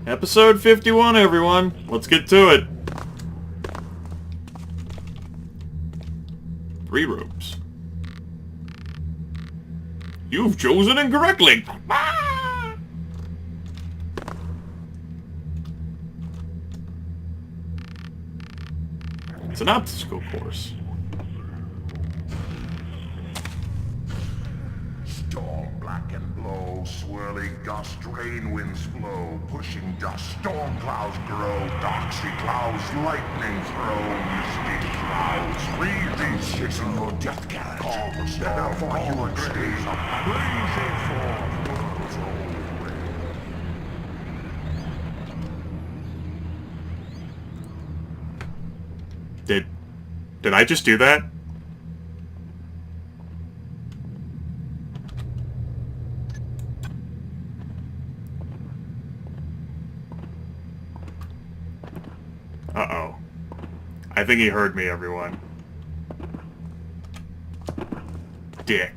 Episode 51, everyone. Let's get to it. 3 ropes. You've chosen incorrectly. It's an obstacle course. Storm black and blow, swirling gust, rain winds flow, pushing dust, storm clouds grow, doxy clouds, lightning throw, misty clouds, freezing chasing for death carriage, call the storm for human stays up, blazing forth, world's old way. Did I just do that? Uh-oh. I think he heard me, everyone. Dick.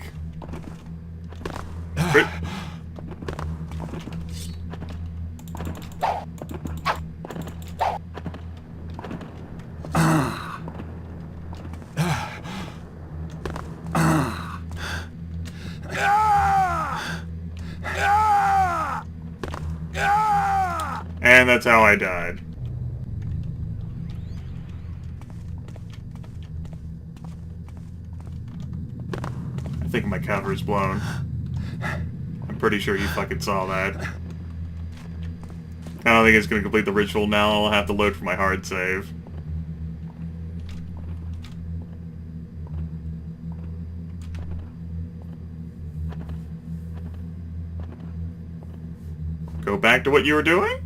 And that's how I died. I think my cover is blown. I'm pretty sure you fucking saw that. I don't think it's going to complete the ritual now. I'll have to load for my hard save. Go back to what you were doing?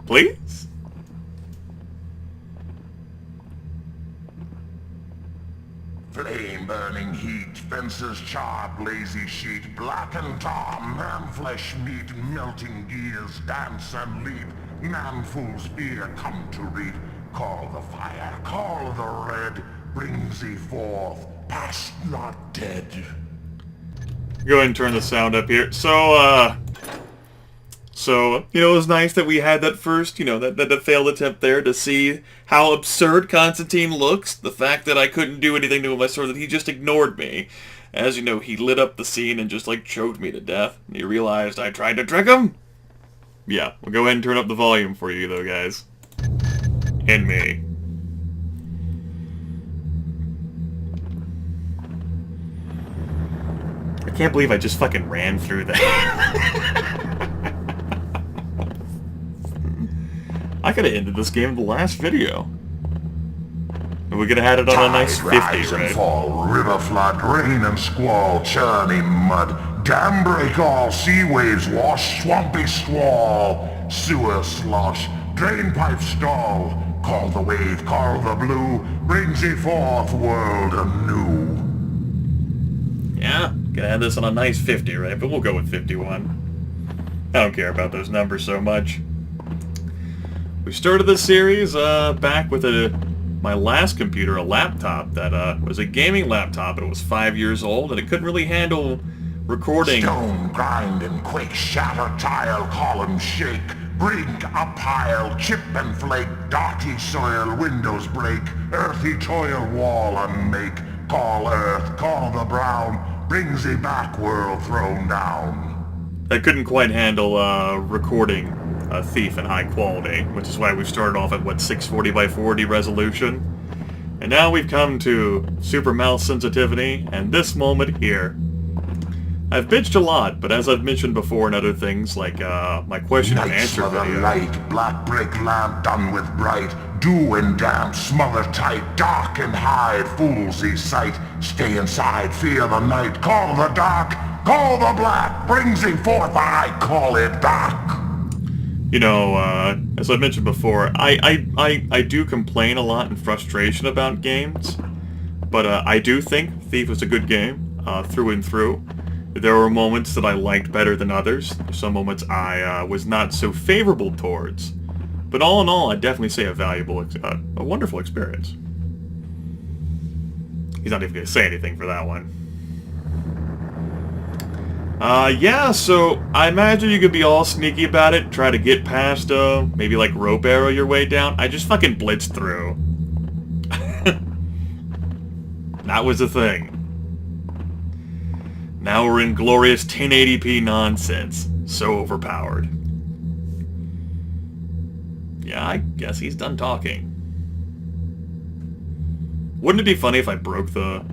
Please? Flame burning heat, fences charred, lazy sheet, blackened tar, man flesh meat, melting gears, dance and leap, man fool's fear come to reap. Call the fire, call the red, brings thee forth, past not dead. Go ahead and turn the sound up here. So, you know, it was nice that we had that first, you know, that failed attempt there to see how absurd Constantine looks. The fact that I couldn't do anything to him, I saw that he just ignored me. As you know, he lit up the scene and just, like, choked me to death. And he realized I tried to trick him. Yeah, we'll go ahead and turn up the volume for you, though, guys. And me. I can't believe I just fucking ran through that. I could have ended this game in the last video. And we could have had it on a nice 50, rise right? And fall, river flood, rain and squall, churning mud, dam break all, sea waves wash, swampy squall, sewer slosh, drain pipe stall, call the wave, call the blue, brings thee forth, world anew. Yeah, could have had this on a nice 50, right? But we'll go with 51. I don't care about those numbers so much. We started this series back with my last computer, a laptop that was a gaming laptop, and it was 5 years old, and it couldn't really handle recording. Stone grind and quake, shatter tile, column shake, brink a pile, chip and flake, darky soil, windows break, earthy toil, wall unmake, call earth, call the brown, brings thee back, world thrown down. I couldn't quite handle recording a Thief in high quality, which is why we started off at, what, 640 by 40 resolution? And now we've come to super mouse sensitivity, and this moment here. I've bitched a lot, but as I've mentioned before in other things, like my question and answer video... light, black brick lamp done with bright, dew and damp, smother tight, dark and hide, fools thee sight, stay inside, fear the night, call the dark, call the black, brings thee forth, I call it back. You know, as I mentioned before, I do complain a lot in frustration about games, but I do think Thief is a good game, through and through. There were moments that I liked better than others, some moments I was not so favorable towards, but all in all, I'd definitely say a wonderful experience. He's not even going to say anything for that one. Yeah, so I imagine you could be all sneaky about it, try to get past, maybe like rope arrow your way down. I just fucking blitzed through. That was the thing. Now we're in glorious 1080p nonsense. So overpowered. Yeah, I guess he's done talking. Wouldn't it be funny if I broke the,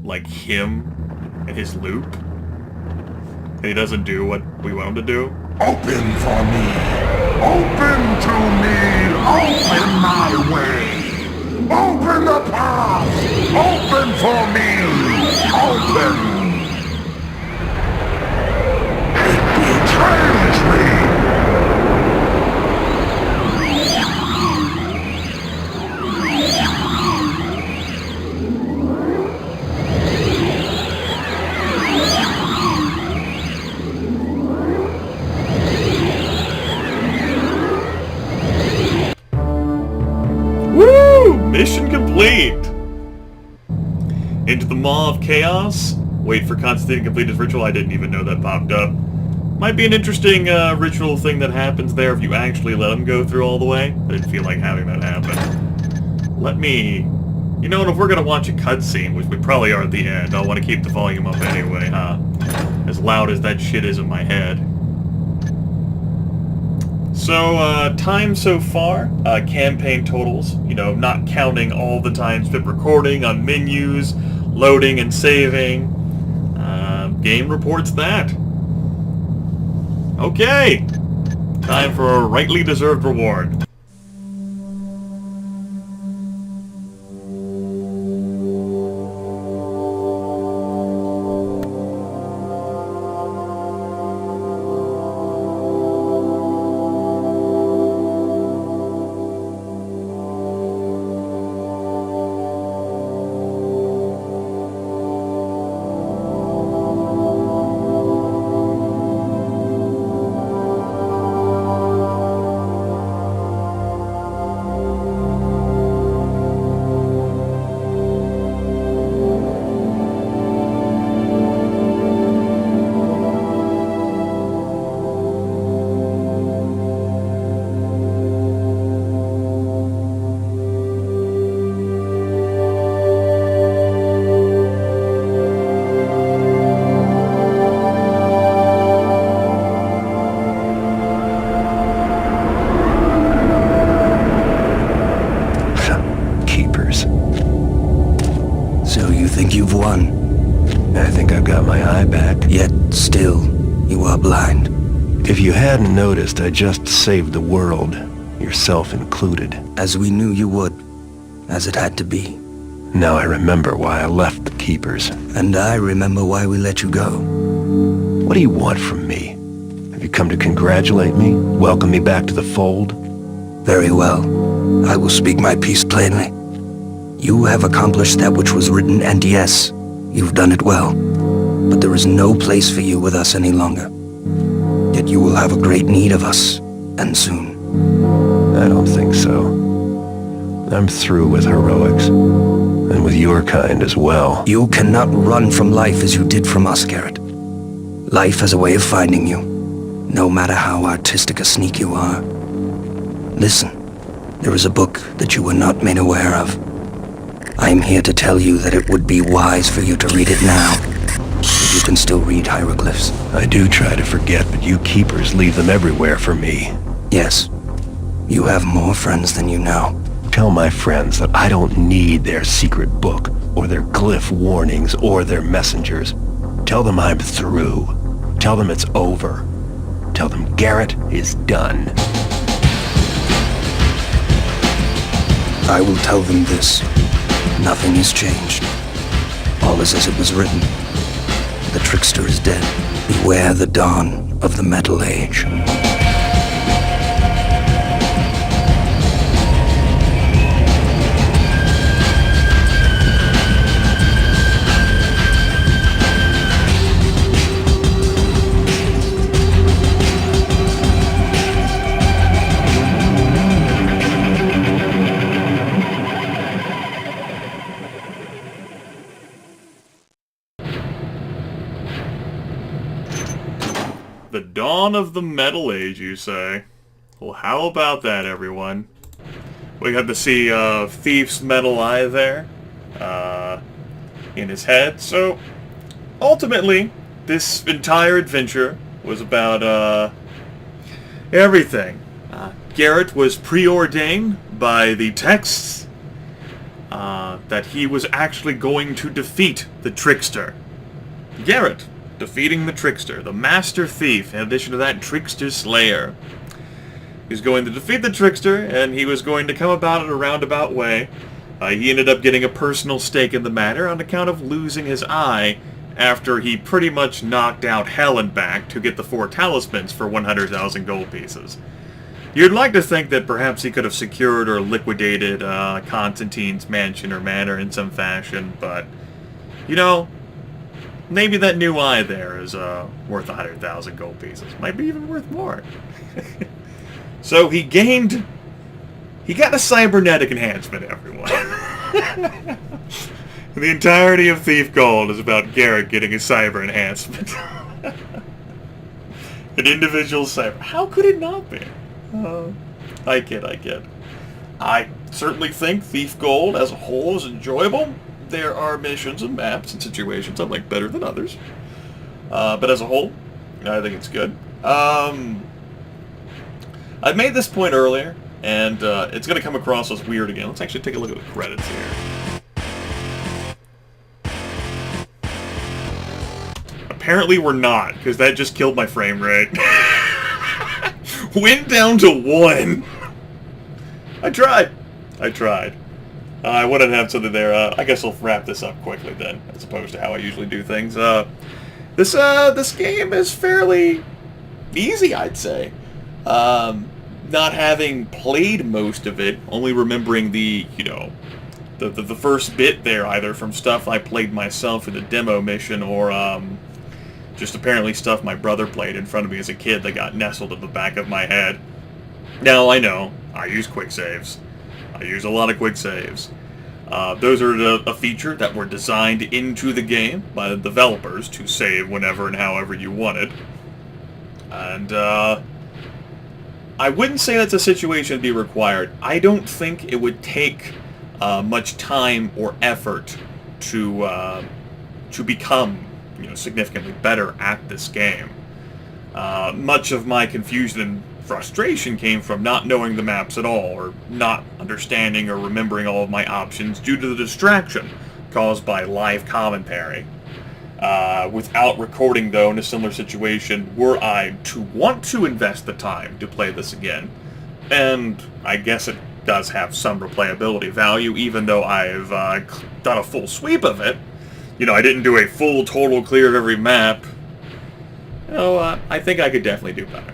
like, him and his loop? And he doesn't do what we want him to do? Open for me! Open to me! Open my way! Open the path! Open for me! Open! It betrays me! Mission complete! Into the Maw of Chaos. Wait for Constantine to complete his ritual. I didn't even know that popped up. Might be an interesting ritual thing that happens there if you actually let him go through all the way. I didn't feel like having that happen. Let me... You know what, if we're gonna watch a cutscene, which we probably are at the end, I'll want to keep the volume up anyway, huh? As loud as that shit is in my head. So, time so far, campaign totals, you know, not counting all the time spent recording on menus, loading and saving. Game reports that. Okay! Time for a rightly deserved reward. You've won. I think I've got my eye back. Yet, still, you are blind. If you hadn't noticed, I just saved the world, yourself included. As we knew you would, as it had to be. Now I remember why I left the Keepers. And I remember why we let you go. What do you want from me? Have you come to congratulate me? Welcome me back to the fold? Very well. I will speak my piece plainly. You have accomplished that which was written, and yes, you've done it well. But there is no place for you with us any longer. Yet you will have a great need of us, and soon. I don't think so. I'm through with heroics. And with your kind as well. You cannot run from life as you did from us, Garrett. Life has a way of finding you, no matter how artistic a sneak you are. Listen, there is a book that you were not made aware of. I am here to tell you that it would be wise for you to read it now, if you can still read hieroglyphs. I do try to forget, but you Keepers leave them everywhere for me. Yes, you have more friends than you know. Tell my friends that I don't need their secret book, or their glyph warnings, or their messengers. Tell them I'm through. Tell them it's over. Tell them Garrett is done. I will tell them this. Nothing has changed. All is as it was written. The trickster is dead. Beware the dawn of the Metal Age. dawn of the Metal Age, you say? Well, how about that, everyone? We got to see Thief's metal eye there in his head. So, ultimately, this entire adventure was about everything. Garrett was preordained by the texts that he was actually going to defeat the trickster. Garrett defeating the trickster, the master thief, in addition to that, trickster slayer. He was going to defeat the trickster, and he was going to come about in a roundabout way. He ended up getting a personal stake in the matter on account of losing his eye after he pretty much knocked out hell and back to get the 4 talismans for 100,000 gold pieces. You'd like to think that perhaps he could have secured or liquidated Constantine's mansion or manor in some fashion, but, you know, maybe that new eye there is worth 100,000 gold pieces. Might be even worth more. So he got a cybernetic enhancement, everyone. The entirety of Thief Gold is about Garrett getting a cyber enhancement. An individual cyber. How could it not be? I kid. I certainly think Thief Gold as a whole is enjoyable. There are missions and maps and situations I like better than others. But as a whole, I think it's good. I made this point earlier, and it's going to come across as weird again. Let's actually take a look at the credits here. Apparently we're not, because that just killed my frame rate. Went down to 1. I tried. I wanted to have something there. I guess I'll wrap this up quickly then, as opposed to how I usually do things. This game is fairly easy, I'd say. Not having played most of it, only remembering the first bit there, either from stuff I played myself in the demo mission, or just apparently stuff my brother played in front of me as a kid that got nestled in the back of my head. Now, I know, I use quick saves. I use a lot of quick saves. Those are a feature that were designed into the game by the developers to save whenever and however you wanted. And, I wouldn't say that's a situation to be required. I don't think it would take much time or effort to become, significantly better at this game. Much of my confusion and frustration came from not knowing the maps at all, or not understanding or remembering all of my options due to the distraction caused by live commentary. Without recording, though, in a similar situation, were I to want to invest the time to play this again, and I guess it does have some replayability value, even though I've done a full sweep of it. I didn't do a full total clear of every map. I think I could definitely do better.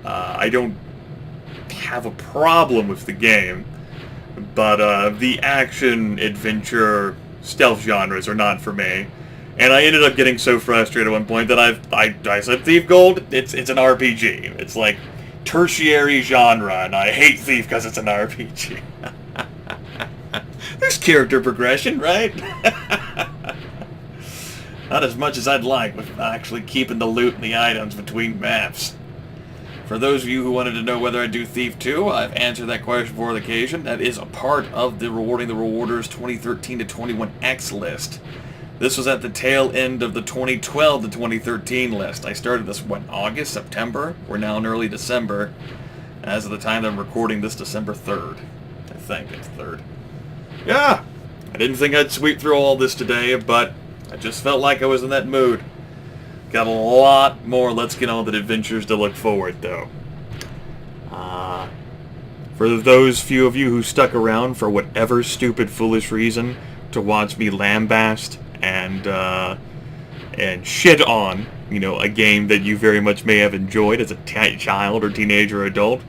I don't have a problem with the game, but the action, adventure, stealth genres are not for me. And I ended up getting so frustrated at one point that I said Thief Gold, it's an RPG. It's like tertiary genre, and I hate Thief because it's an RPG. There's character progression, right? Not as much as I'd like with actually keeping the loot and the items between maps. For those of you who wanted to know whether I do Thief 2, I've answered that question for the occasion. That is a part of the Rewarding the Rewarders 2013 to 21X list. This was at the tail end of the 2012 to 2013 list. I started this, August, September? We're now in early December. As of the time that I'm recording this, December 3rd. I think it's 3rd. Yeah! I didn't think I'd sweep through all this today, but I just felt like I was in that mood. Got a lot more Let's Get On With It adventures to look forward, though. For those few of you who stuck around for whatever stupid, foolish reason to watch me lambast and shit on, a game that you very much may have enjoyed as a child or teenager or adult,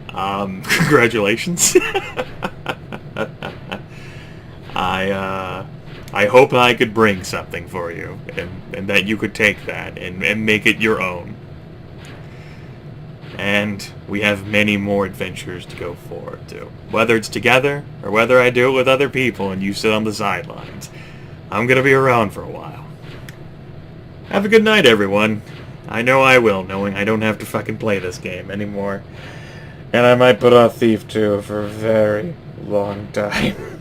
congratulations. I hope I could bring something for you, and that you could take that and make it your own. And we have many more adventures to go forward to. Whether it's together, or whether I do it with other people and you sit on the sidelines, I'm going to be around for a while. Have a good night, everyone. I know I will, knowing I don't have to fucking play this game anymore. And I might put off Thief 2 for a very long time.